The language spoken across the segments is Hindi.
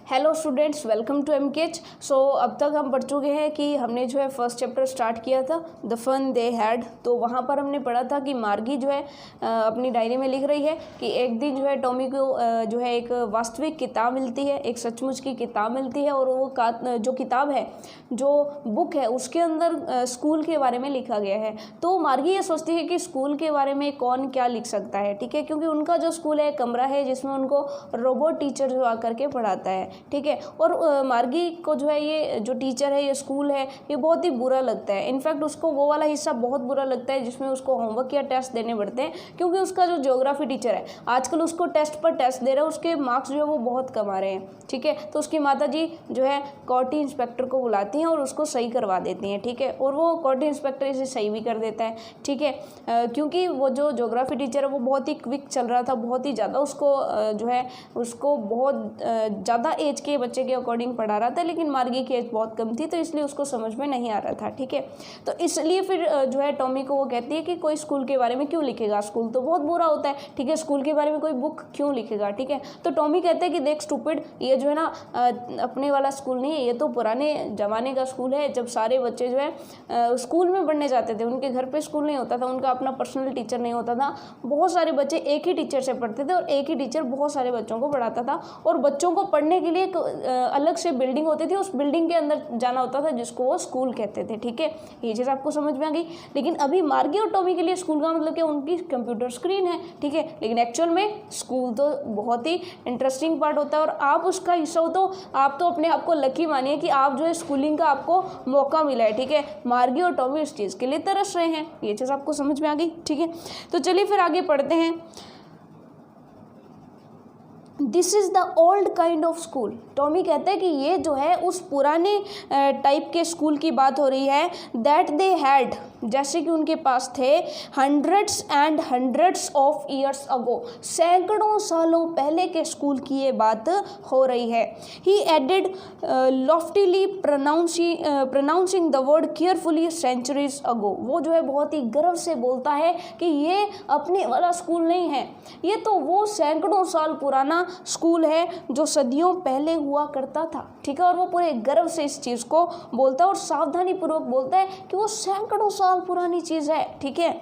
Hello students, welcome to MKH. अब तक हम पढ़ चुके हैं कि हमने जो है फर्स्ट चैप्टर स्टार्ट किया था द फन दे हैड। तो वहाँ पर हमने पढ़ा था कि मार्गी जो है अपनी डायरी में लिख रही है कि एक दिन जो है टॉमी को जो है एक वास्तविक किताब मिलती है, एक सचमुच की किताब मिलती है। और वो जो किताब है, जो बुक है, उसके अंदर स्कूल के बारे में लिखा गया है। तो मार्गी ये सोचती है कि स्कूल के बारे में कौन क्या लिख सकता है, ठीक है, क्योंकि उनका जो स्कूल है कमरा है जिसमें उनको रोबोट टीचर जो आकर के पढ़ाता है, ठीक है। और मार्गी को जो है ये जो टीचर है, ये स्कूल है, ये बहुत ही बुरा लगता है। इनफैक्ट उसको वो वाला हिस्सा बहुत बुरा लगता है जिसमें उसको होमवर्क या टेस्ट देने पड़ते हैं, क्योंकि उसका जो ज्योग्राफी टीचर है आजकल उसको टेस्ट पर टेस्ट दे रहा है, उसके मार्क्स जो है वो बहुत कम आ रहे हैं, ठीक है। तो उसकी माता जी जो है कोर्टी इंस्पेक्टर को बुलाती हैं और उसको सही करवा देती हैं, ठीक है। और वो कोर्टी इंस्पेक्टर इसे सही भी कर देता है, ठीक है, क्योंकि वो जो ज्योग्राफी टीचर है वो बहुत ही क्विक चल रहा था, बहुत ही ज़्यादा उसको जो है उसको बहुत ज़्यादा एज के बच्चे के अकॉर्डिंग पढ़ा रहा था, लेकिन मार्गी की एज बहुत कम थी तो इसलिए उसको समझ में नहीं आ रहा था, ठीक है। तो इसलिए फिर जो है टॉमी को वो कहती है कि कोई स्कूल के बारे में क्यों लिखेगा, स्कूल तो बहुत बुरा होता है, ठीक है, स्कूल के बारे में कोई बुक क्यों लिखेगा, ठीक है। तो टॉमी कहते हैं कि देख स्टूपिड, ये जो है ना अपने वाला स्कूल नहीं है, ये तो पुराने ज़माने का स्कूल है, जब सारे बच्चे जो है स्कूल में पढ़ने जाते थे, उनके घर पे स्कूल नहीं होता था, उनका अपना पर्सनल टीचर नहीं होता था, बहुत सारे बच्चे एक ही टीचर से पढ़ते थे और एक ही टीचर बहुत सारे बच्चों को पढ़ाता था। और बच्चों को पढ़ने के लिए एक अलग से बिल्डिंग होती थी, उस बिल्डिंग के अंदर जाना होता था जिसको वो स्कूल कहते थे, ठीक है। ये चीज़ आपको समझ में आ गई। लेकिन अभी मार्गी और टॉमी के लिए स्कूल का मतलब क्या, उनकी कंप्यूटर स्क्रीन है, ठीक है। लेकिन एक्चुअल में स्कूल तो बहुत ही इंटरेस्टिंग पार्ट होता है और आप उसका हिस्सा हो तो आप तो अपने आप को लकी मानिए कि आप जो है स्कूलिंग का आपको मौका मिला है, ठीक है। मार्गी और टॉमी इस चीज़ के लिए तरस रहे हैं, ये चीज़ आपको समझ में आ गई, ठीक है। तो चलिए फिर आगे पढ़ते हैं। This is the old kind of school. Tommy कहते हैं कि ये जो है उस पुराने टाइप के स्कूल की बात हो रही है, दैट दे हैड, जैसे कि उनके पास थे, hundreds and hundreds of years ago, सैकड़ों सालों पहले के स्कूल की ये बात हो रही है। He added loftily pronouncing the word carefully centuries ago. वो जो है बहुत ही गर्व से बोलता है कि ये अपने वाला स्कूल नहीं है, ये तो वो सैकड़ों साल पुराना स्कूल है जो सदियों पहले हुआ करता था, ठीक है। और वो पूरे गर्व से इस चीज़ को बोलता है और सावधानी पूर्वक बोलता है कि वो सैकड़ों साल पुरानी चीज़ है, ठीक है।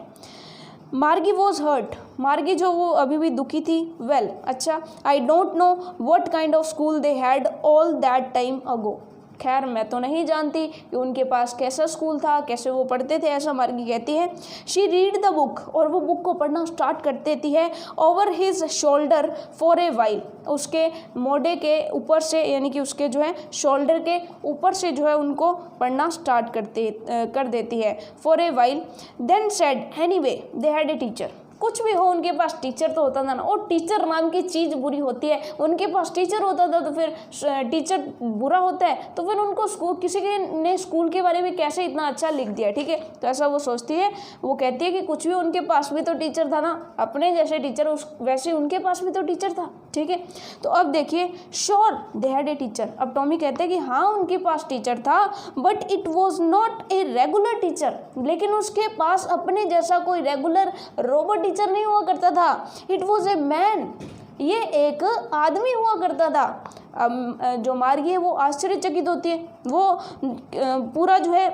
मार्गी वॉज हर्ट, मार्गी जो वो अभी भी दुखी थी। वेल, अच्छा, I don't know what kind of school they had all that time ago. खैर, मैं तो नहीं जानती कि उनके पास कैसा स्कूल था, कैसे वो पढ़ते थे, ऐसा मार्गी कहती है। शी रीड द बुक, और वो बुक को पढ़ना स्टार्ट कर देती है। Over his shoulder for a while, उसके मोढे के ऊपर से, यानी कि उसके जो है शोल्डर के ऊपर से जो है उनको पढ़ना स्टार्ट कर देती है। For a while then said anyway they had a teacher. कुछ भी हो, उनके पास टीचर तो होता था ना, और टीचर नाम की चीज़ बुरी होती है। उनके पास टीचर होता था तो फिर टीचर बुरा होता है, तो फिर उनको स्कूल, किसी के ने स्कूल के बारे में कैसे इतना अच्छा लिख दिया, ठीक है। तो ऐसा वो सोचती है, वो कहती है कि कुछ भी, उनके पास भी तो टीचर था ना, अपने जैसे टीचर, वैसे उनके पास भी तो टीचर था, ठीक है। तो अब देखिए, sure they had a teacher. अब टॉमी कहते हैं कि हाँ उनके पास टीचर था, but it was not a regular teacher, लेकिन उसके पास अपने जैसा कोई रेगुलर रोबोट टीचर नहीं हुआ करता था। इट वॉज ए मैन, ये एक आदमी हुआ करता था। जो मार्गी है वो आश्चर्यचकित होती है, वो पूरा जो है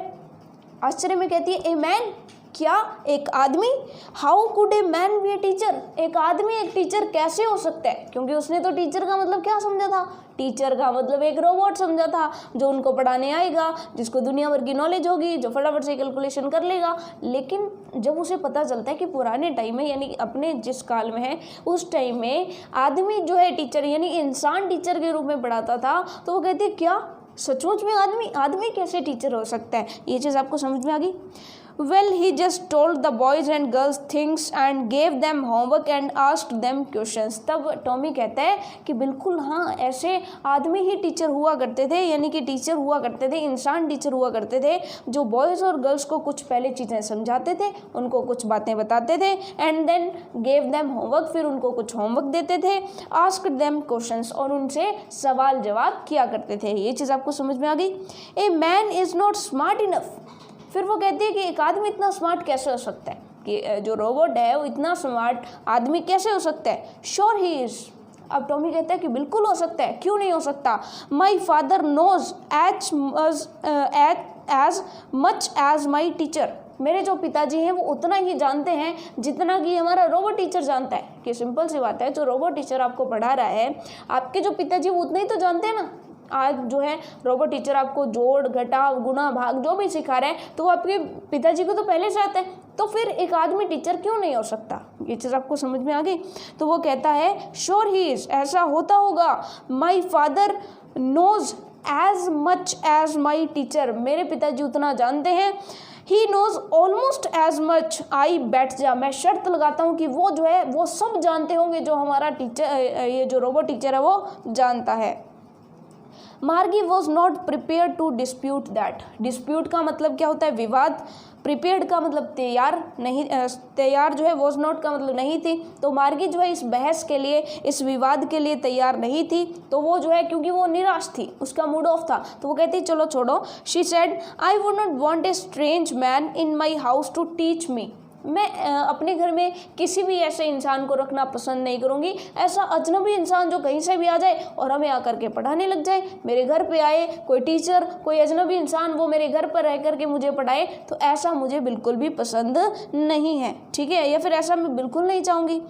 आश्चर्य में कहती है, ए मैन, क्या एक आदमी, how could a man B a teacher, एक आदमी एक टीचर कैसे हो सकता है, क्योंकि उसने तो टीचर का मतलब क्या समझा था, टीचर का मतलब एक रोबोट समझा था जो उनको पढ़ाने आएगा, जिसको दुनिया भर की नॉलेज होगी, जो फटाफट से कैलकुलेशन कर लेगा। लेकिन जब उसे पता चलता है कि पुराने टाइम में, यानी अपने जिस काल में है उस टाइम में आदमी जो है टीचर, यानी इंसान टीचर के रूप में पढ़ाता था, तो वो कहती है क्या सचमुच में आदमी कैसे टीचर हो सकता है। ये चीज़ आपको समझ में आ गई। Well, he just told the boys and girls things and gave them homework and asked them questions. तब टॉमी कहता है कि बिल्कुल हाँ, ऐसे आदमी ही टीचर हुआ करते थे, यानी कि टीचर हुआ करते थे, इंसान टीचर हुआ करते थे, जो बॉयज़ और गर्ल्स को कुछ पहले चीज़ें समझाते थे, उनको कुछ बातें बताते थे, and then gave them homework, फिर उनको कुछ होमवर्क देते थे, आस्क्ड देम क्वेश्चंस, और उनसे सवाल जवाब किया करते थे। ये चीज़ आपको समझ में आ गई। A man is not smart enough, फिर वो कहती है कि एक आदमी इतना स्मार्ट कैसे हो सकता है, कि जो रोबोट है वो इतना स्मार्ट आदमी कैसे हो सकता है। श्योर ही इज़, अब टॉमी कहता है कि बिल्कुल हो सकता है, क्यों नहीं हो सकता। My father knows as much as my teacher, मेरे जो पिताजी हैं वो उतना ही जानते हैं जितना कि हमारा रोबोट टीचर जानता है। कि सिंपल सी बात है, जो रोबोट टीचर आपको पढ़ा रहा है, आपके जो पिताजी वो उतना ही तो जानते हैं ना। आज जो है रोबोट टीचर आपको जोड़ घटाव गुणा भाग जो भी सिखा रहे हैं, तो वो आपके पिताजी को तो पहले से आता है, तो फिर एक आदमी टीचर क्यों नहीं हो सकता। ये चीज़ आपको समझ में आ गई। तो वो कहता है श्योर ही इज, ऐसा होता होगा। My father knows as much as my teacher, मेरे पिताजी उतना जानते हैं। He knows almost as much I bet ya, मैं शर्त लगाता हूँ कि वो जो है वो सब जानते होंगे जो हमारा टीचर, ये जो रोबोट टीचर है वो जानता है। Margie was not prepared to dispute that, dispute का मतलब क्या होता है, विवाद। प्रिपेयर्ड का मतलब तैयार नहीं, तैयार जो है, वॉज नॉट का मतलब नहीं थी। तो मार्गी जो है इस बहस के लिए, इस विवाद के लिए तैयार नहीं थी। तो वो जो है, क्योंकि वो निराश थी, उसका मूड ऑफ था, तो वो कहती चलो छोड़ो। She said I would not want a strange man in my house to teach me, मैं अपने घर में किसी भी ऐसे इंसान को रखना पसंद नहीं करूँगी, ऐसा अजनबी इंसान जो कहीं से भी आ जाए और हमें आकर के पढ़ाने लग जाए। मेरे घर पे आए कोई टीचर, कोई अजनबी इंसान, वो मेरे घर पर रह कर के मुझे पढ़ाए, तो ऐसा मुझे बिल्कुल भी पसंद नहीं है, ठीक है, या फिर ऐसा मैं बिल्कुल नहीं चाहूँगी।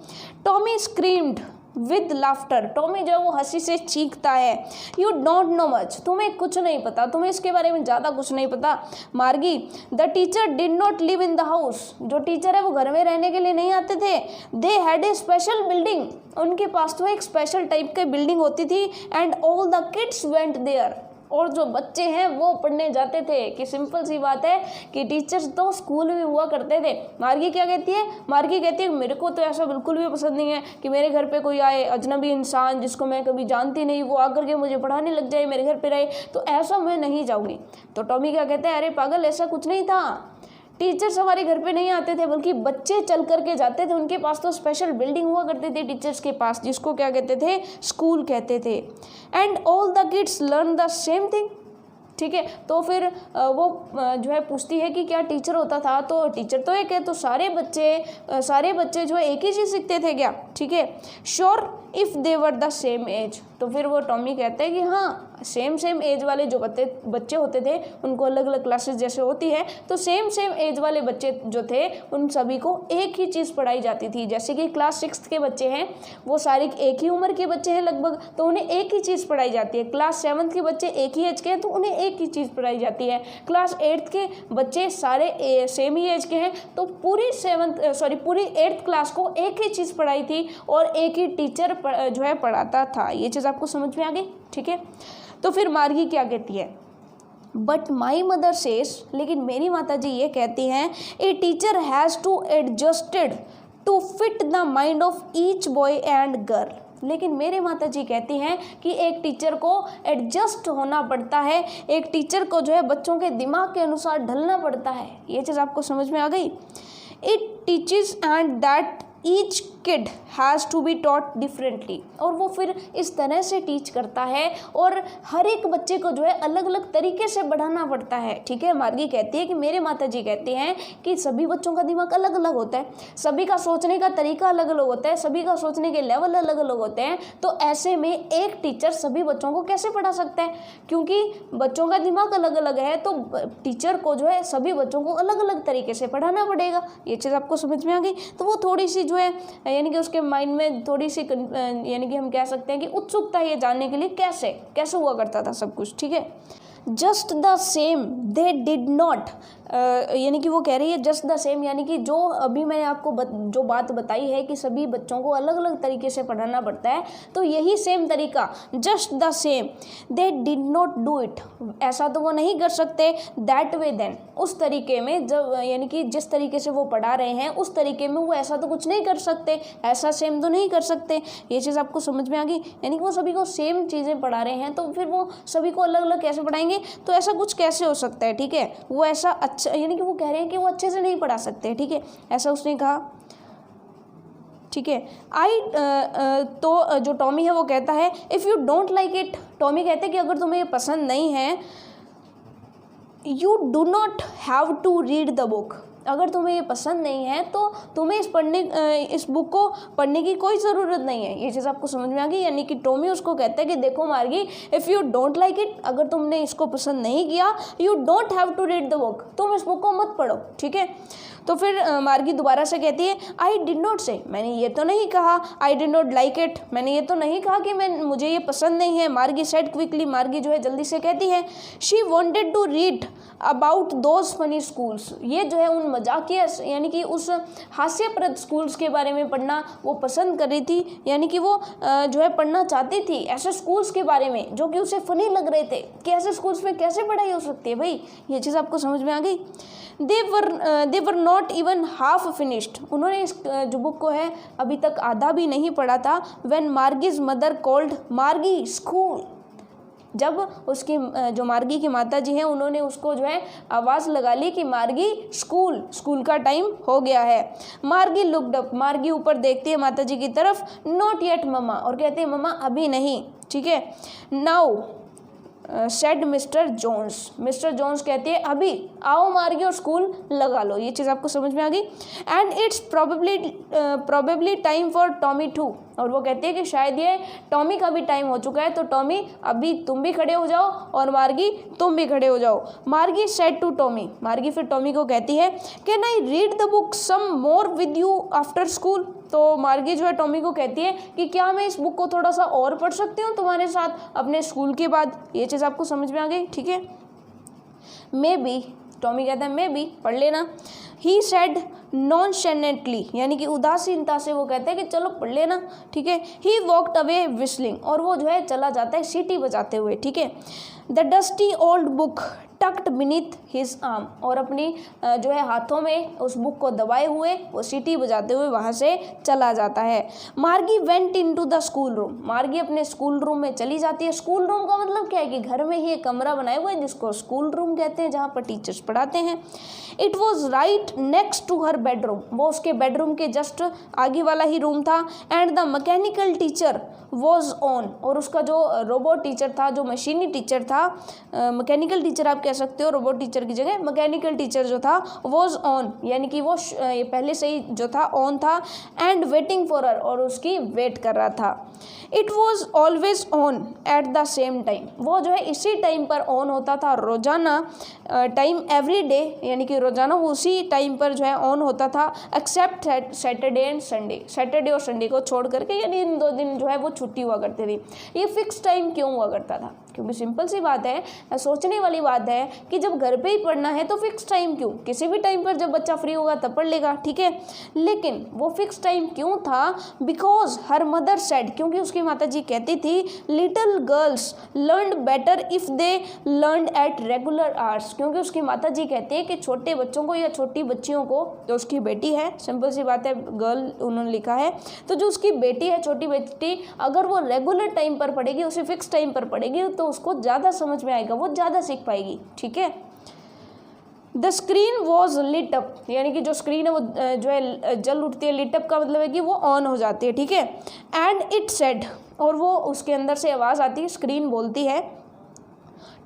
Tommy screamed with laughter, Tommy जो है वो हंसी से चीखता है। यू डोंट नो मच, तुम्हें कुछ नहीं पता, तुम्हें इसके बारे में ज़्यादा कुछ नहीं पता। मार्गी the teacher did not live in the house, जो टीचर है वो घर में रहने के लिए नहीं आते थे। दे हैड ए स्पेशल बिल्डिंग, उनके पास तो एक स्पेशल टाइप की बिल्डिंग होती थी। And all the kids went there, और जो बच्चे हैं वो पढ़ने जाते थे। कि सिंपल सी बात है कि टीचर्स तो स्कूल में हुआ करते थे। मार्गी क्या कहती है, मार्गी कहती है मेरे को तो ऐसा बिल्कुल भी पसंद नहीं है कि मेरे घर पे कोई आए अजनबी इंसान जिसको मैं कभी जानती नहीं, वो आकर के मुझे पढ़ाने लग जाए, मेरे घर पे रहे, तो ऐसा मैं नहीं जाऊँगी। तो टॉमी क्या कहते हैं, अरे पागल, ऐसा कुछ नहीं था, टीचर्स हमारे घर पे नहीं आते थे, बल्कि बच्चे चल करके जाते थे। उनके पास तो स्पेशल बिल्डिंग हुआ करती थी टीचर्स के पास, जिसको क्या कहते थे, स्कूल कहते थे। And all the kids learn the same thing, ठीक है। तो फिर वो जो है पूछती है कि क्या टीचर होता था, तो टीचर तो एक है, तो सारे बच्चे जो है एक ही चीज़ सीखते थे क्या, ठीक है। Sure if they were the same age, तो फिर वो टॉमी कहते हैं कि हाँ, सेम एज वाले जो बच्चे होते थे, उनको अलग अलग क्लासेस जैसे होती है, तो सेम एज वाले बच्चे जो थे उन सभी को एक ही चीज़ पढ़ाई जाती थी। जैसे कि क्लास 6 के बच्चे हैं, वो सारे एक ही उम्र के बच्चे हैं लगभग, तो उन्हें एक ही चीज़ पढ़ाई जाती है। क्लास 7 के बच्चे एक ही एज के हैं, तो उन्हें एक ही चीज़ पढ़ाई जाती है। क्लास 8 के बच्चे सारे सेम ही एज के हैं, तो पूरी 8th क्लास को एक ही चीज़ पढ़ाई थी और एक ही टीचर जो है पढ़ाता था। ये चीज़ आपको समझ में आ गई, ठीक है। तो फिर मार्गी क्या कहती है, बट माई मदर सेज, लेकिन मेरी माता जी ये कहती हैं, a teacher has to adjusted to fit the mind of each boy and girl. लेकिन मेरे माता जी कहती हैं कि एक टीचर को एडजस्ट होना पड़ता है, एक टीचर को जो है बच्चों के दिमाग के अनुसार ढलना पड़ता है। ये चीज़ आपको समझ में आ गई। It teaches and that each kid has to be taught differently, और वो फिर इस तरह से टीच करता है और हर एक बच्चे को जो है अलग अलग तरीके से बढ़ाना पड़ता है, ठीक है। मार्गी कहती है कि मेरे माता जी कहती हैं कि सभी बच्चों का दिमाग अलग अलग होता है, सभी का सोचने का तरीका अलग अलग होता है, सभी का सोचने के लेवल अलग अलग होते हैं। तो ऐसे में एक टीचर सभी बच्चों को कैसे पढ़ा सकता है, क्योंकि बच्चों का दिमाग अलग अलग है, तो टीचर को जो है सभी बच्चों को अलग अलग तरीके से पढ़ाना पड़ेगा। ये चीज़ आपको समझ में आ गई। तो वो थोड़ी सी जो है यानी कि उसके माइंड में थोड़ी सी यानी कि हम कह सकते हैं कि उत्सुकता ये जानने के लिए कैसे हुआ करता था सब कुछ, ठीक है। Just the same they did not, यानी कि वो कह रही है जस्ट द सेम, यानी कि जो अभी मैंने आपको जो बात बताई है कि सभी बच्चों को अलग अलग तरीके से पढ़ाना पड़ता है, तो यही सेम तरीका, just the same they did not do it, ऐसा तो वो नहीं कर सकते, दैट वे देन, उस तरीके में, जब यानी कि जिस तरीके से वो पढ़ा रहे हैं उस तरीके में वो ऐसा तो कुछ नहीं कर सकते, ऐसा सेम तो नहीं कर सकते। ये चीज़ आपको समझ में आ गई। यानी कि वो सभी को सेम चीज़ें पढ़ा रहे हैं, तो फिर वो सभी को अलग अलग कैसे पढ़ाएंगे, तो ऐसा कुछ कैसे हो सकता है, ठीक है। वो ऐसा अच्छा, यानी कि वो कह रहे हैं कि वो अच्छे से नहीं पढ़ा सकते, ठीक है, ऐसा उसने कहा, ठीक है। तो जो टॉमी है वो कहता है if you don't like it, Tommy कहते हैं कि अगर तुम्हें ये पसंद नहीं है, you do not have to read the book, अगर तुम्हें ये पसंद नहीं है तो तुम्हें इस बुक को पढ़ने की कोई ज़रूरत नहीं है। ये चीज़ आपको समझ में आ गई। यानी कि टॉमी उसको कहता है कि देखो Margie, if you don't like it, अगर तुमने इसको पसंद नहीं किया, you don't have to read the book, तुम इस बुक को मत पढ़ो, ठीक है। तो फिर मार्गी दोबारा से कहती है आई डिड नॉट से, मैंने ये तो नहीं कहा, I did not like it, मैंने ये तो नहीं कहा कि मुझे ये पसंद नहीं है। मार्गी सेड क्विकली, मार्गी जो है जल्दी से कहती है she wanted to read about those funny schools, ये जो है उन मजाकिया यानी कि उस हास्यप्रद स्कूल्स के बारे में पढ़ना वो पसंद कर रही थी। यानी कि वो जो है पढ़ना चाहती थी ऐसे स्कूल्स के बारे में जो कि उसे फनी लग रहे थे कि ऐसे स्कूल्स में कैसे पढ़ाई हो सकती है भाई। ये चीज़ आपको समझ में आ गई। They were not even half finished, उन्होंने इस जो बुक को है अभी तक आधा भी नहीं पढ़ा था। व्हेन मार्गीज मदर कॉल्ड मार्गी स्कूल, जब उसकी जो मार्गी की माता जी हैं उन्होंने उसको जो है आवाज़ लगा ली कि मार्गी स्कूल का टाइम हो गया है। मार्गी लुक्ड अप, मार्गी ऊपर देखती है माता जी की तरफ, नॉट येट मम्मा, और कहते हैं मम्मा अभी नहीं, ठीक है। Now said mister Jones, mister Jones कहते हैं अभी आओ मार्गी और स्कूल लगा लो। ये चीज़ आपको समझ में आ गई। And it's probably time for Tommy to, और वो कहते हैं कि शायद ये टॉमी का भी टाइम हो चुका है, तो टॉमी अभी तुम भी खड़े हो जाओ और मार्गी तुम भी खड़े हो जाओ। मार्गी सेड टू टॉमी, मार्गी फिर टॉमी को कहती है can I read the book some more with you after school, तो मार्गी जो है टॉमी को कहती है कि क्या मैं इस बुक को थोड़ा सा और पढ़ सकती हूँ तुम्हारे साथ अपने स्कूल के बाद। ये चीज़ आपको समझ में आ गई, ठीक है। मे बी, टॉमी कहता है मे बी पढ़ लेना। ही सेड नॉनशेनेटली, यानी कि उदासीनता से वो कहते हैं कि चलो पढ़ लेना, ठीक है। ही वॉकड अवे विस्लिंग, और वो जो है चला जाता है सीटी बजाते हुए, ठीक है। The dusty old book tucked beneath his arm, और अपनी जो है हाथों में उस बुक को दबाए हुए वो सीटी बजाते हुए वहाँ से चला जाता है। मार्गी went into the school room, मार्गी अपने स्कूल रूम में चली जाती है। स्कूल रूम का मतलब क्या है कि घर में ही एक कमरा बनाया हुआ है जिसको स्कूल रूम कहते हैं, जहाँ पर टीचर्स पढ़ाते हैं। It was right next to her bedroom, वो उसके बेडरूम के जस्ट आगे वाला ही रूम था। And the mechanical teacher was on, और उसका जो रोबोट टीचर था, जो मशीनी टीचर था, मैकेनिकल टीचर आप कह सकते हो रोबोट टीचर की जगह, मैकेनिकल टीचर जो था वॉज ऑन, यानी कि वो पहले से ही जो था ऑन था। एंड वेटिंग फॉर हर, और उसकी वेट कर रहा था। It was always on at the same time, वो जो है इसी टाइम पर ऑन होता था रोजाना, टाइम एवरी डे, यानी कि रोजाना उसी टाइम पर जो है ऑन होता था, except Saturday and Sunday, Saturday और संडे को छोड़ करके, यानी इन 2 दिन जो है वो छुट्टी हुआ करती थी। ये फिक्स टाइम क्यों हुआ करता था? क्योंकि सिंपल सी बात है, सोचने वाली बात है कि जब घर पे ही पढ़ना है तो फिक्स टाइम क्यों, किसी भी टाइम पर जब बच्चा फ्री होगा तब पढ़ लेगा, ठीक है। लेकिन वो फिक्स टाइम क्यों था? बिकॉज हर मदर सेड, क्योंकि उसकी माता जी कहती थी little girls learn better if they learn eight regular hours, क्योंकि उसकी माता जी कहती है कि छोटे बच्चों को या छोटी बच्चियों को, जो उसकी बेटी है, सिंपल सी बात है गर्ल उन्होंने लिखा है, तो जो उसकी बेटी है, छोटी बेटी, अगर वो रेगुलर टाइम पर पढ़ेगी, उसे फिक्स टाइम पर पढ़ेगी, तो उसको ज़्यादा समझ में आएगा, वो ज़्यादा सीख पाएगी, ठीक है। The screen was lit up, यानी कि जो स्क्रीन है वो जो है जल उठती है, लिट अप का मतलब है कि वो ऑन हो जाती है, ठीक है। एंड इट सेड, और वो उसके अंदर से आवाज़ आती है, स्क्रीन बोलती है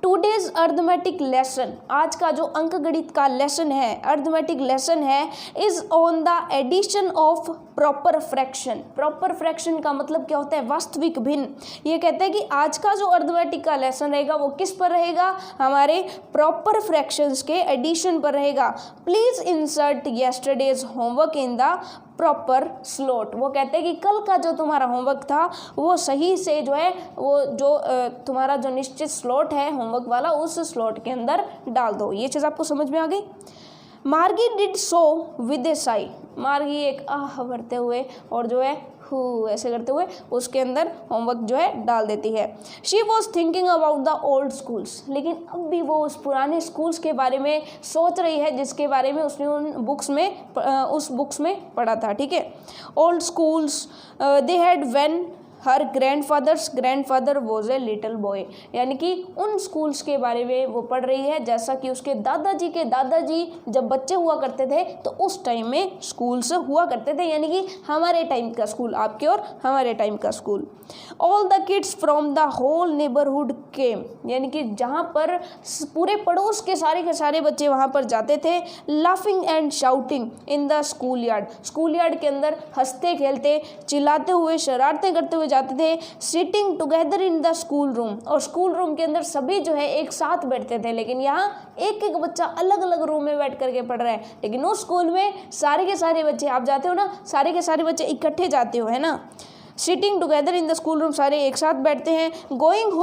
टूडेज अर्थमेटिक लेसन, आज का जो अंक गणित का लेसन है, अर्थमेटिक लेसन है, is on the addition of proper fraction. Proper fraction का मतलब क्या होता है? वास्तविक भिन्न। ये कहते हैं कि आज का जो अर्थमेटिक का लेसन रहेगा वो किस पर रहेगा? हमारे प्रॉपर फ्रैक्शंस के एडिशन पर रहेगा। Please insert yesterday's homework in the proper slot. वो कहते हैं कि कल का जो तुम्हारा होमवर्क था वो सही से जो है वो जो तुम्हारा जो निश्चित स्लॉट है होमवर्क वाला, उस स्लॉट के अंदर डाल दो। ये चीज़ आपको समझ में आ गई। मार्गी डिड सो विद ए साई, मार्गी एक आह भरते हुए और जो है हु ऐसे करते हुए उसके अंदर होमवर्क जो है डाल देती है। She was thinking about the old schools, लेकिन अब भी वो उस पुराने स्कूल्स के बारे में सोच रही है जिसके बारे में उसने उस बुक्स में पढ़ा था, ठीक है। Old schools they had when her grandfather was a little boy, यानी कि उन स्कूल्स के बारे में वो पढ़ रही है जैसा कि उसके दादाजी के दादाजी जब बच्चे हुआ करते थे तो उस टाइम में स्कूल्स हुआ करते थे, यानी कि हमारे टाइम का स्कूल, आपके और हमारे टाइम का school. All the kids from the whole neighbourhood came, यानी कि जहाँ पर पूरे पड़ोस के सारे बच्चे वहाँ पर जाते थे। Laughing and shouting in the school yard के अंदर हंसते खेलते चिल्लाते हुए शरारतें करते हुए जाते थे। Sitting together in the school room, और स्कूल रूम के अंदर सभी जो है एक साथ बैठते थे, लेकिन यहाँ एक एक बच्चा अलग अलग रूम में बैठ करके पढ़ रहा है, लेकिन उस स्कूल में सारे के सारे बच्चे, आप जाते हो ना, सारे के सारे बच्चे इकट्ठे जाते हो, है ना। Sitting together in the school room, सारे एक साथ बैठते हैं। Going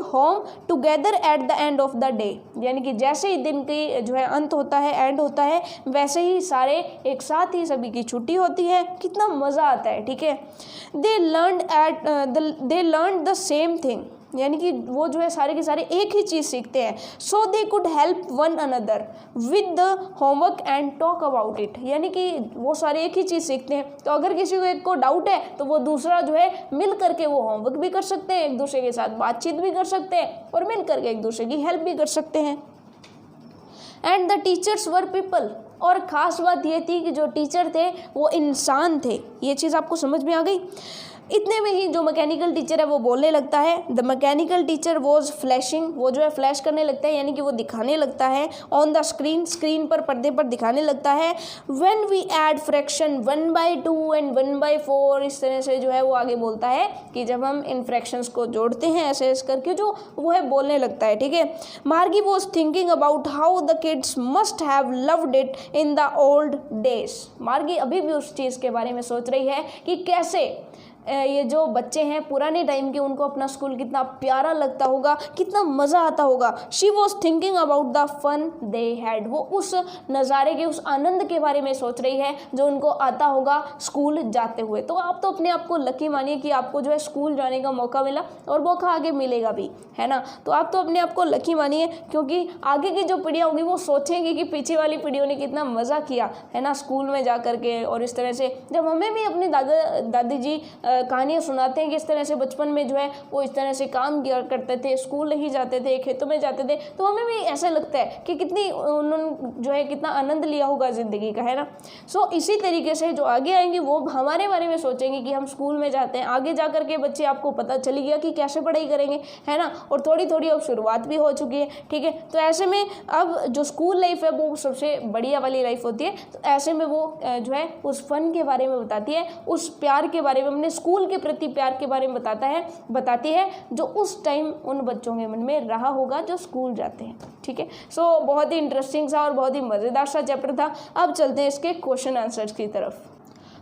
home together at the end of the day, यानी कि जैसे ही दिन की जो है अंत होता है, एंड होता है, वैसे ही सारे एक साथ ही सभी की छुट्टी होती है। कितना मज़ा आता है, ठीक है। दे लर्न द सेम थिंग, यानी कि वो जो है सारे के सारे एक ही चीज़ सीखते हैं। So they could help one another with the homework and talk about it, यानी कि वो सारे एक ही चीज़ सीखते हैं, तो अगर किसी को एक को डाउट है तो वो दूसरा जो है मिल करके वो होमवर्क भी कर सकते हैं, एक दूसरे के साथ बातचीत भी कर सकते हैं और मिल करके एक दूसरे की हेल्प भी कर सकते हैं। And the teachers were people, और ख़ास बात ये थी कि जो टीचर थे वो इंसान थे। ये चीज़ आपको समझ में आ गई। इतने में ही जो मैकेनिकल टीचर है वो बोलने लगता है। The mechanical teacher was flashing, वो जो है फ्लैश करने लगता है, यानी कि वो दिखाने लगता है। ऑन द स्क्रीन पर पर्दे पर दिखाने लगता है। When we add fraction 1/2 and 1/4, इस तरह से जो है वो आगे बोलता है कि जब हम इन फ्रैक्शंस को जोड़ते हैं ऐसे ऐसे करके जो वो है बोलने लगता है, ठीक है। Margie was thinking about how the kids must have loved it in the old days. मार्गी अभी भी उस चीज़ के बारे में सोच रही है कि कैसे ये जो बच्चे हैं पुराने टाइम के, उनको अपना स्कूल कितना प्यारा लगता होगा, कितना मज़ा आता होगा। She was thinking about the fun they had, वो उस नज़ारे के, उस आनंद के बारे में सोच रही है जो उनको आता होगा स्कूल जाते हुए। तो आप तो अपने आप को लकी मानिए कि आपको जो है स्कूल जाने का मौका मिला, और मौका आगे मिलेगा भी, है ना। तो आप तो अपने आप को लकी मानिए, क्योंकि आगे की जो पीढ़ियाँ होगी वो सोचेंगी कि पीछे वाली पीढ़ियों ने कितना मज़ा किया, है ना, स्कूल में जा करके। और इस तरह से जब हमें भी अपने दादी जी कहानियाँ सुनाते हैं कि इस तरह से बचपन में जो है वो इस तरह से काम किया करते थे, स्कूल नहीं जाते थे, खेतों में जाते थे, तो हमें भी ऐसा लगता है कि कितनी उन्होंने जो है कितना आनंद लिया होगा ज़िंदगी का, है ना। सो इसी तरीके से जो आगे आएंगे वो हमारे बारे में सोचेंगे कि हम स्कूल में जाते हैं। आगे जा करके बच्चे, आपको पता चली गया कि कैसे पढ़ाई करेंगे, है ना, और थोड़ी थोड़ी अब शुरुआत भी हो चुकी है, ठीक है। तो ऐसे में अब जो स्कूल लाइफ है वो सबसे बढ़िया वाली लाइफ होती है। तो ऐसे में वो जो है उस फन के बारे में बताती है, उस प्यार के बारे में, अपने स्कूल के प्रति प्यार के बारे में बताती है जो उस टाइम उन बच्चों के मन में रहा होगा जो स्कूल जाते हैं, ठीक है। सो बहुत ही इंटरेस्टिंग सा और बहुत ही मज़ेदार सा चैप्टर था। अब चलते हैं इसके क्वेश्चन आंसर्स की तरफ।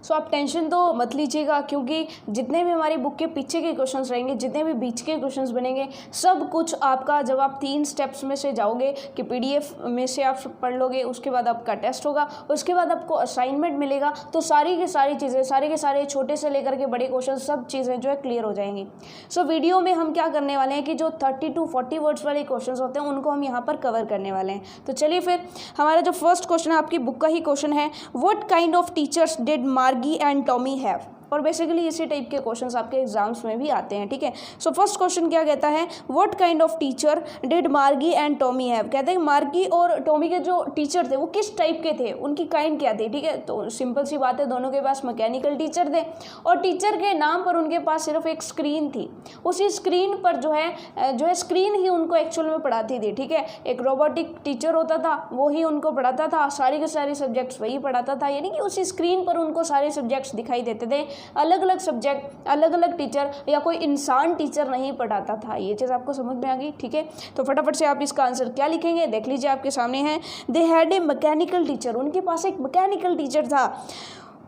सो आप टेंशन तो मत लीजिएगा, क्योंकि जितने भी हमारी बुक के पीछे के क्वेश्चंस रहेंगे, जितने भी बीच के क्वेश्चंस बनेंगे, सब कुछ आपका जब आप 3 स्टेप्स में से जाओगे कि PDF में से आप पढ़ लोगे, उसके बाद आपका टेस्ट होगा, उसके बाद आपको असाइनमेंट मिलेगा, तो सारी की सारी चीज़ें, सारे के सारे छोटे से लेकर के बड़े क्वेश्चन, सब चीज़ें जो है क्लियर हो जाएंगी। सो वीडियो में हम क्या करने वाले हैं कि जो 30 to 40 वर्ड्स वाले क्वेश्चन होते हैं उनको हम यहाँ पर कवर करने वाले हैं। तो चलिए फिर, हमारा जो फर्स्ट क्वेश्चन है आपकी बुक का ही क्वेश्चन है, what kind of teachers did मार्गी एंड टॉमी हैव। और बेसिकली इसी टाइप के क्वेश्चंस आपके एग्जाम्स में भी आते हैं, ठीक है। सो फर्स्ट क्वेश्चन क्या कहता है, what kind of teacher did मार्गी एंड टॉमी हैव। कहते हैं मार्गी और टॉमी के जो टीचर थे वो किस टाइप के थे, उनकी काइंड क्या थी, ठीक है। तो सिंपल सी बात है, दोनों के पास मैकेनिकल टीचर थे, और टीचर के नाम पर उनके पास सिर्फ एक स्क्रीन थी। उसी स्क्रीन पर जो है स्क्रीन ही उनको एक्चुअल में पढ़ाती थी, ठीक है। एक रोबोटिक टीचर होता था, वो ही उनको पढ़ाता था, सारे के सारे सब्जेक्ट्स वही पढ़ाता था, यानी कि उसी स्क्रीन पर उनको सारे सब्जेक्ट्स दिखाई देते थे। अलग अलग सब्जेक्ट, अलग अलग टीचर, या कोई इंसान टीचर नहीं पढ़ाता था। ये चीज़ आपको समझ में आ गई, ठीक है। तो फटाफट से आप इसका आंसर क्या लिखेंगे देख लीजिए, आपके सामने है। दे हैड ए मैकेनिकल टीचर, उनके पास एक मैकेनिकल टीचर था।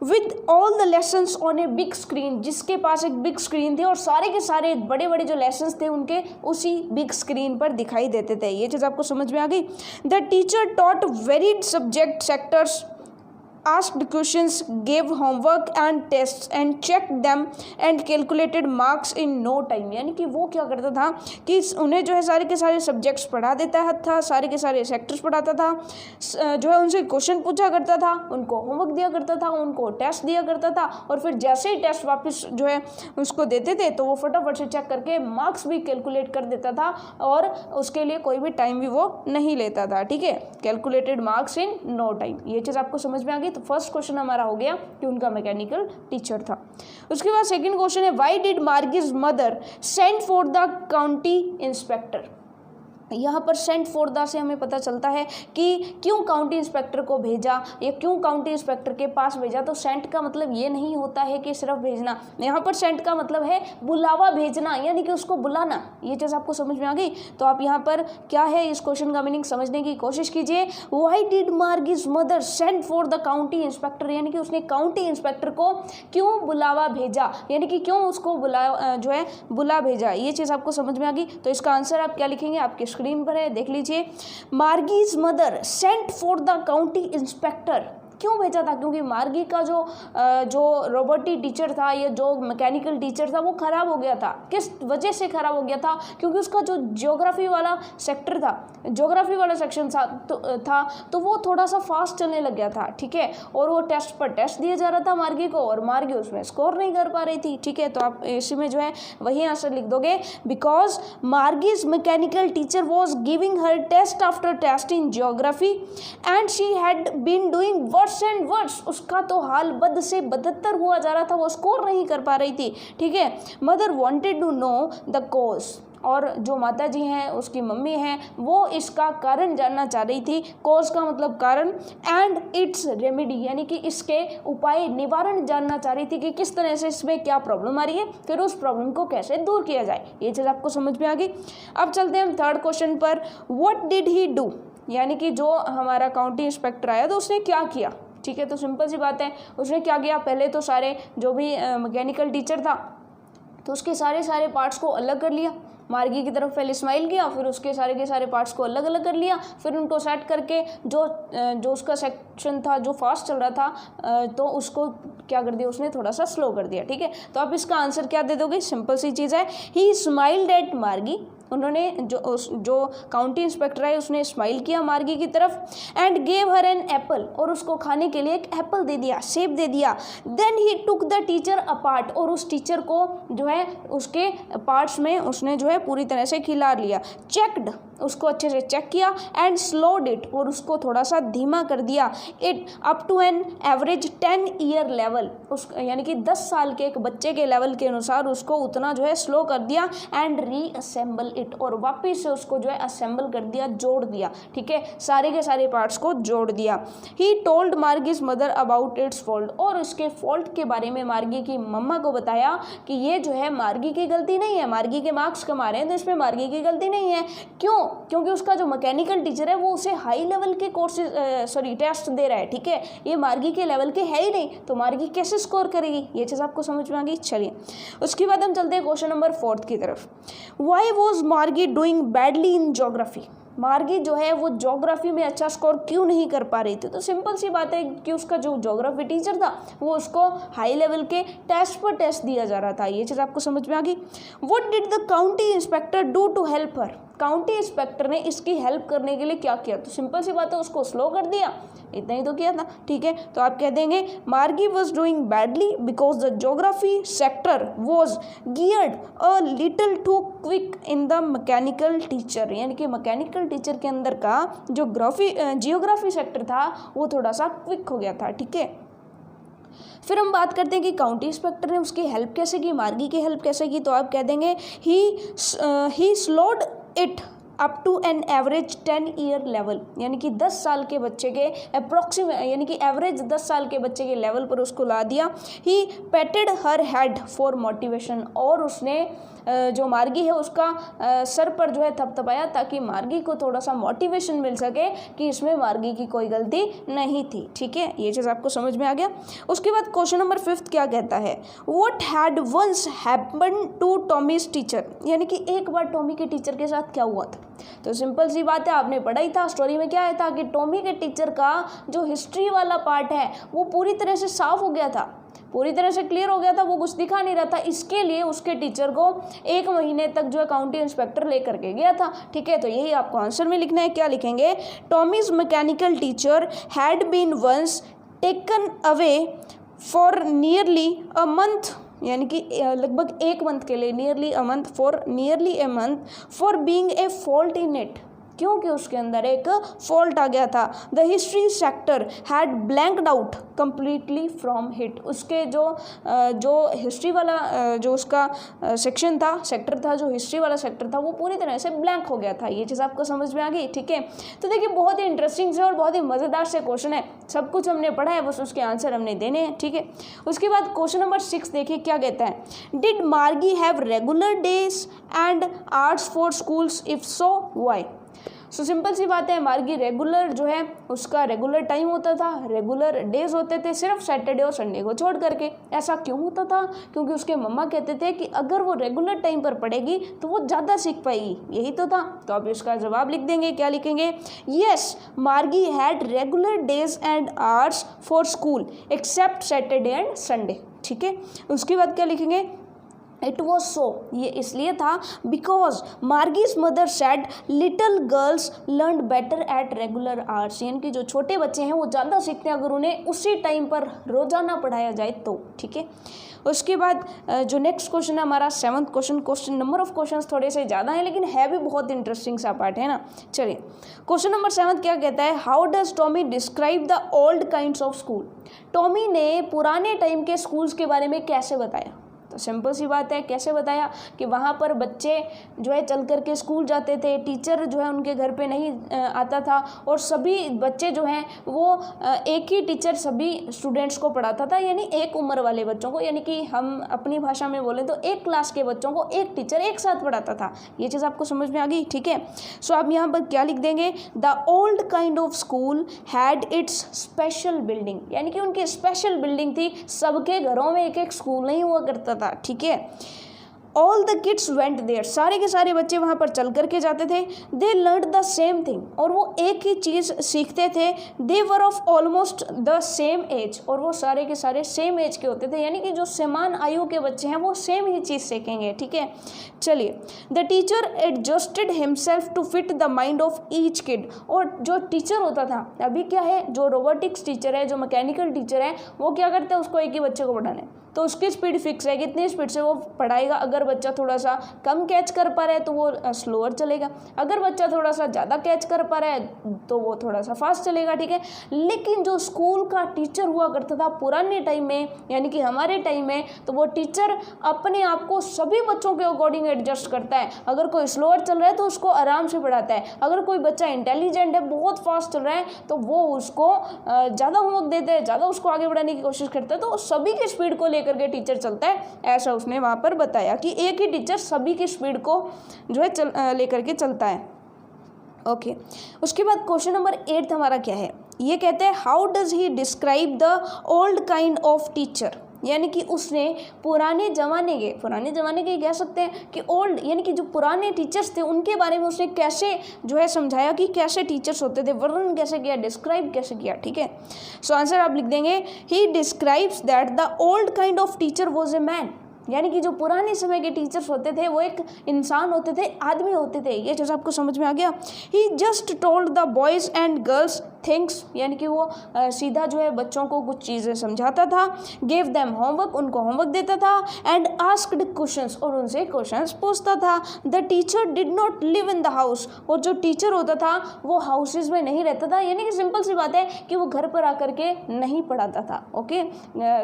With all the lessons on a big screen, जिसके पास एक बिग स्क्रीन थी और सारे के सारे बड़े बड़े जो लेसन्स थे उनके उसी बिग स्क्रीन पर दिखाई देते थे। ये चीज़ आपको समझ में आ गई। The teacher taught varied subject sectors asked questions, gave homework and tests and checked them and calculated marks in no time। यानी कि वो क्या करता था कि उन्हें जो है सारे के सारे सब्जेक्ट्स पढ़ा देता था, सारे के सारे सेक्टर्स पढ़ाता था, जो है उनसे क्वेश्चन पूछा करता था, उनको होमवर्क दिया करता था, उनको टेस्ट दिया करता था, और फिर जैसे ही टेस्ट वापस जो है उसको देते थे तो वो फटाफट से चेक करके मार्क्स भी कैलकुलेट कर देता था, और उसके लिए कोई भी टाइम भी वो नहीं लेता था। ठीक है, calculated marks in no time. ये चीज़ आपको समझ में आ गई। तो फर्स्ट क्वेश्चन हमारा हो गया कि उनका मैकेनिकल टीचर था। उसके बाद सेकंड क्वेश्चन है, why did Margie's mother send for the county inspector. यहाँ पर सेंट फॉर द से हमें पता चलता है कि क्यों काउंटी इंस्पेक्टर को भेजा या क्यों काउंटी इंस्पेक्टर के पास भेजा। तो सेंट का मतलब ये नहीं होता है कि सिर्फ भेजना, यहाँ पर सेंट का मतलब है बुलावा भेजना, यानी कि उसको बुलाना। ये चीज़ आपको समझ में आ गई। तो आप यहाँ पर क्या है इस क्वेश्चन का मीनिंग समझने की कोशिश कीजिए। Why did Margie's mother send for the county inspector, यानी कि उसने काउंटी इंस्पेक्टर को क्यों बुलावा भेजा, यानी कि क्यों उसको बुला भेजा। ये चीज़ आपको समझ में आ गई। तो इसका आंसर आप क्या लिखेंगे, आपके स्क्रीन पर है, देख लीजिए। Margie's mother sent for the county inspector, क्यों भेजा था? क्योंकि मार्गी का जो रोबोटी टीचर था या जो मैकेनिकल टीचर था वो ख़राब हो गया था। किस वजह से ख़राब हो गया था? क्योंकि उसका जो ज्योग्राफी वाला सेक्टर था, ज्योग्राफी वाला सेक्शन तो वो थोड़ा सा फास्ट चलने लग गया था। ठीक है, और वो टेस्ट पर टेस्ट दिया जा रहा था मार्गी को, और मार्गी उसमें स्कोर नहीं कर पा रही थी। ठीक है, तो आप इसी में जो है वही आंसर लिख दोगे। Because Margie's mechanical teacher was giving her test after test in geography and she had been doing worse and worse. उसका तो हाल बद से बदतर हुआ जा रहा था, वो स्कोर नहीं कर पा रही थी। ठीक है, mother wanted to know the cause, और जो माता जी हैं उसकी मम्मी हैं वो इसका कारण जानना चाह रही थी। कॉज का मतलब कारण, एंड इट्स रेमेडी, यानी कि इसके उपाय निवारण जानना चाह रही थी कि किस तरह से इसमें क्या प्रॉब्लम आ रही है, फिर उस प्रॉब्लम को कैसे दूर किया जाए। ये चीज़ आपको समझ में आ गई। अब चलते हैं हम थर्ड क्वेश्चन पर। व्हाट डिड ही डू, यानी कि जो हमारा काउंटी इंस्पेक्टर आया तो उसने क्या किया। ठीक है, तो सिंपल सी बात है, उसने क्या किया, पहले तो सारे जो भी मैकेनिकल टीचर था तो उसके सारे पार्ट्स को अलग कर लिया। मार्गी की तरफ पहले स्माइल किया, फिर उसके सारे के सारे पार्ट्स को अलग अलग कर लिया, फिर उनको सेट करके जो उसका सेक्शन था जो फास्ट चल रहा था तो उसको क्या कर दिया, उसने थोड़ा सा स्लो कर दिया। ठीक है, तो आप इसका आंसर क्या दे दोगे, सिंपल सी चीज़ है, ही स्माइल्ड एट मार्गी। उन्होंने जो काउंटी इंस्पेक्टर है उसने स्माइल किया मार्गी की तरफ, and gave her an apple, और उसको खाने के लिए एक एप्पल दे दिया, सेब दे दिया। Then he took the teacher apart, और उस टीचर को जो है उसके पार्ट्स में उसने जो है पूरी तरह से खिला लिया। चेक्ड, उसको अच्छे से चेक किया, एंड स्लोड इट, और उसको थोड़ा सा धीमा कर दिया। It up to an average 10 year level, उस यानी कि 10 साल के एक बच्चे के लेवल के अनुसार उसको उतना जो है स्लो कर दिया। एंड रीअसेंबल इट, और वापिस से उसको जो है असेंबल कर दिया, जोड़ दिया। ठीक है, सारे के सारे पार्ट्स को जोड़ दिया। He told Margie's mother about its fault, और उसके फॉल्ट के बारे में मार्गी की मम्मा को बताया कि ये जो है मार्गी की गलती नहीं है, मार्गी के मार्क्स कम आ रहे हैं तो इसमें मार्गी की गलती नहीं है। क्यों? क्योंकि उसका जो मैकेनिकल टीचर है वो उसे हाई लेवल के टेस्ट दे रहा है। ठीक है, ये मार्गी के लेवल के है ही नहीं, तो मार्गी कैसे स्कोर करेगी। ये चीज़ आपको समझ में आ गई। चलिए उसके बाद हम चलते हैं क्वेश्चन नंबर 4 की तरफ। व्हाई वॉज मार्गी डूइंग बैडली इन ज्योग्राफी, मार्गी जो है वो ज्योग्राफी में अच्छा स्कोर क्यों नहीं कर पा रही थी। तो सिंपल सी बात है कि उसका जो ज्योग्राफी टीचर था वो उसको हाई लेवल के टेस्ट पर टेस्ट दिया जा रहा था। ये चीज़ आपको समझ में आ गई। What did the county inspector do to help her, county inspector ने इसकी हेल्प करने के लिए क्या किया। तो सिंपल सी बात है, उसको स्लो कर दिया, इतना ही तो किया था। ठीक है, तो आप कह देंगे Margie was doing badly because the geography sector was geared a little too quick in the mechanical teacher, यानी कि मैकेनिकल टीचर के अंदर का जो जियोग्राफी सेक्टर था वो थोड़ा सा क्विक हो गया था। ठीक है, फिर हम बात करते हैं कि काउंटी इंस्पेक्टर ने उसकी हेल्प कैसे की, मार्गी की हेल्प कैसे की। तो आप कह देंगे he slowed it up to an average 10 year level, यानी कि 10 साल के बच्चे के अप्रोक्सीमेट, यानी कि एवरेज 10 साल के बच्चे के लेवल पर उसको ला दिया। ही पेटेड हर हेड फॉर मोटिवेशन, और उसने जो मार्गी है उसका सर पर जो है थपथपाया, ताकि मार्गी को थोड़ा सा मोटिवेशन मिल सके कि इसमें मार्गी की कोई गलती नहीं थी। ठीक है, ये चीज़ आपको समझ में आ गया। उसके बाद क्वेश्चन नंबर 5 क्या कहता है, what had once happen to Tommy's teacher, यानी कि एक बार टॉमी के टीचर के साथ क्या हुआ था। तो सिंपल सी बात है, आपने पढ़ा ही था, स्टोरी में क्या आया था कि टॉमी के टीचर का जो हिस्ट्री वाला पार्ट है वो पूरी तरह से साफ हो गया था, पूरी तरह से क्लियर हो गया था, वो कुछ दिखा नहीं रहा था। इसके लिए उसके टीचर को 1 महीने तक जो है काउंटी इंस्पेक्टर लेकर के गया था। ठीक है, तो यही आपको आंसर में लिखना है। क्या लिखेंगे, Tommy's mechanical teacher had been once taken away for nearly a month, यानी कि लगभग 1 मंथ के लिए, nearly a month for being a fault in it, क्योंकि उसके अंदर एक फॉल्ट आ गया था। The history sector had blanked out completely from it, उसके जो हिस्ट्री वाला जो उसका सेक्शन था, सेक्टर था, जो हिस्ट्री वाला सेक्टर था, वो पूरी तरह से ब्लैंक हो गया था। ये चीज़ आपको समझ में आ गई। ठीक है, तो देखिए बहुत ही इंटरेस्टिंग से और बहुत ही मज़ेदार से क्वेश्चन है, सब कुछ हमने पढ़ा है, बस उसके आंसर हमने देने हैं। ठीक है, उसके बाद क्वेश्चन नंबर 6 देखिए क्या कहता है, did Margie have regular days and hours for schools, if so why. So simple सी बात है, मार्गी रेगुलर जो है उसका रेगुलर टाइम होता था, रेगुलर डेज होते थे, सिर्फ सैटरडे और संडे को छोड़ करके। ऐसा क्यों होता था, क्योंकि उसके मम्मा कहते थे कि अगर वो रेगुलर टाइम पर पढ़ेगी तो वो ज़्यादा सीख पाएगी, यही तो था। तो आप इसका जवाब लिख देंगे, क्या लिखेंगे, yes Margie had regular days and hours for school except Saturday and Sunday. ठीक है, उसके बाद क्या लिखेंगे, इट वॉज सो, ये इसलिए था because Margie's mother said little girls learn better at regular hours, यानी कि जो छोटे बच्चे हैं वो ज़्यादा सीखते हैं अगर उन्हें उसी टाइम पर रोजाना पढ़ाया जाए तो। ठीक है, उसके बाद जो नेक्स्ट क्वेश्चन है हमारा 7th question number of questions थोड़े से ज़्यादा हैं लेकिन है भी बहुत इंटरेस्टिंग सा पार्ट है ना। चलिए क्वेश्चन नंबर 7 क्या कहता है, how does Tommy describe the old kinds of school. Tommy ने पुराने टाइम के स्कूल्स के बारे में कैसे बताया। तो सिंपल सी बात है, कैसे बताया कि वहाँ पर बच्चे जो है चल कर के स्कूल जाते थे, टीचर जो है उनके घर पे नहीं आता था, और सभी बच्चे जो हैं वो एक ही टीचर सभी स्टूडेंट्स को पढ़ाता था, यानी एक उम्र वाले बच्चों को, यानी कि हम अपनी भाषा में बोलें तो एक क्लास के बच्चों को एक टीचर एक साथ पढ़ाता था। ये चीज़ आपको समझ में आ गई। ठीक है, सो आप यहाँ पर क्या लिख देंगे, the old kind of school had it's special building, यानी कि उनकी स्पेशल बिल्डिंग थी, सबके घरों में एक एक स्कूल नहीं हुआ करता था। ठीक है, all the kids went there, सारे के सारे बच्चे वहाँ पर चल करके जाते थे। They learn the same thing, और वो एक ही चीज़ सीखते थे। They were of almost the same age, और वो सारे के सारे सेम एज के होते थे, यानी कि जो समान आयु के बच्चे हैं वो सेम ही चीज़ सीखेंगे। ठीक है, चलिए the teacher adjusted himself to fit the mind of each kid, और जो टीचर होता था, अभी क्या है जो रोबोटिक्स टीचर है, जो मैकेनिकल टीचर है, वो क्या करते हैं, उसको एक ही बच्चे को पढ़ाने, तो उसकी स्पीड फिक्स है, कितनी स्पीड से वो पढ़ाएगा। अगर बच्चा थोड़ा सा कम कैच कर पा रहा है तो वो स्लोअर चलेगा, अगर बच्चा थोड़ा सा ज़्यादा कैच कर पा रहा है तो वो थोड़ा सा फास्ट चलेगा। ठीक है, लेकिन जो स्कूल का टीचर हुआ करता था पुराने टाइम में, यानी कि हमारे टाइम में, तो वो टीचर अपने आप को सभी बच्चों के अकॉर्डिंग एडजस्ट करता है। अगर कोई स्लोअर चल रहा है तो उसको आराम से पढ़ाता है, अगर कोई बच्चा इंटेलिजेंट है, बहुत फास्ट चल रहा है, तो वो उसको ज़्यादा होमवर्क देते हैं, ज़्यादा उसको आगे बढ़ाने की कोशिश करता है, तो सभी की स्पीड को लेकर के टीचर चलता है। ऐसा उसने वहाँ पर बताया कि एक ही टीचर सभी की स्पीड को जो है लेकर के चलता है। ओके, उसके बाद क्वेश्चन नंबर 8 हमारा क्या है, ये कहते हैं how does he describe the old kind of teacher, यानी कि उसने पुराने ज़माने के कह सकते हैं कि ओल्ड, यानी कि जो पुराने टीचर्स थे उनके बारे में उसने कैसे जो है समझाया कि कैसे टीचर्स होते थे, वर्णन कैसे किया, डिस्क्राइब कैसे किया। ठीक है, सो आंसर आप लिख देंगे, he describes that the old kind of teacher was a man, यानी कि जो पुराने समय के टीचर्स होते थे वो एक इंसान होते थे, आदमी होते थे। ये चीज़ आपको समझ में आ गया। He just told the boys and girls things, यानी कि वो सीधा जो है बच्चों को कुछ चीज़ें समझाता था। गेव देम होमवर्क, उनको होमवर्क देता था। एंड आस्क्ड क्वेश्चंस, और उनसे क्वेश्चंस पूछता था। The teacher did not live in the house, और जो टीचर होता था वो हाउसेज में नहीं रहता था, यानी कि सिंपल सी बात है कि वो घर पर आकर के नहीं पढ़ाता था। ओके,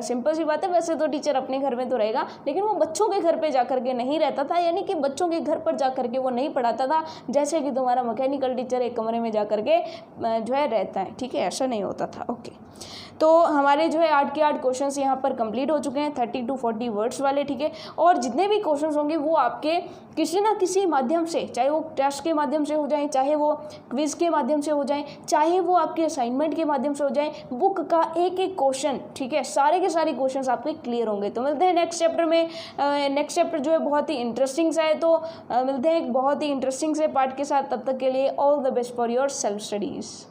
सिंपल सी बात है, वैसे तो टीचर अपने घर में तो रहेगा लेकिन वो बच्चों के घर पे जा कर के नहीं रहता था, यानी कि बच्चों के घर पर जा कर के वो नहीं पढ़ाता था जैसे कि तुम्हारा मैकेनिकल टीचर एक कमरे में जा कर के जो है रहता है, ठीक है, ऐसा नहीं होता था। ओके, तो हमारे जो है 8 के 8 क्वेश्चंस यहाँ पर कंप्लीट हो चुके हैं, 30 to 40 वर्ड्स वाले, ठीक है। और जितने भी क्वेश्चंस होंगे वो आपके किसी ना किसी माध्यम से, चाहे वो टेस्ट के माध्यम से हो जाए, चाहे वो क्विज के माध्यम से हो जाए, चाहे वो आपके असाइनमेंट के माध्यम से हो जाए, बुक का एक एक क्वेश्चन, ठीक है, सारे के सारे क्वेश्चंस आपके क्लियर होंगे। तो मिलते हैं नेक्स्ट चैप्टर में। नेक्स्ट चैप्टर जो है बहुत ही इंटरेस्टिंग सा है, तो मिलते हैं एक बहुत ही इंटरेस्टिंग से पार्ट के साथ। तब तक के लिए all the best for your self studies.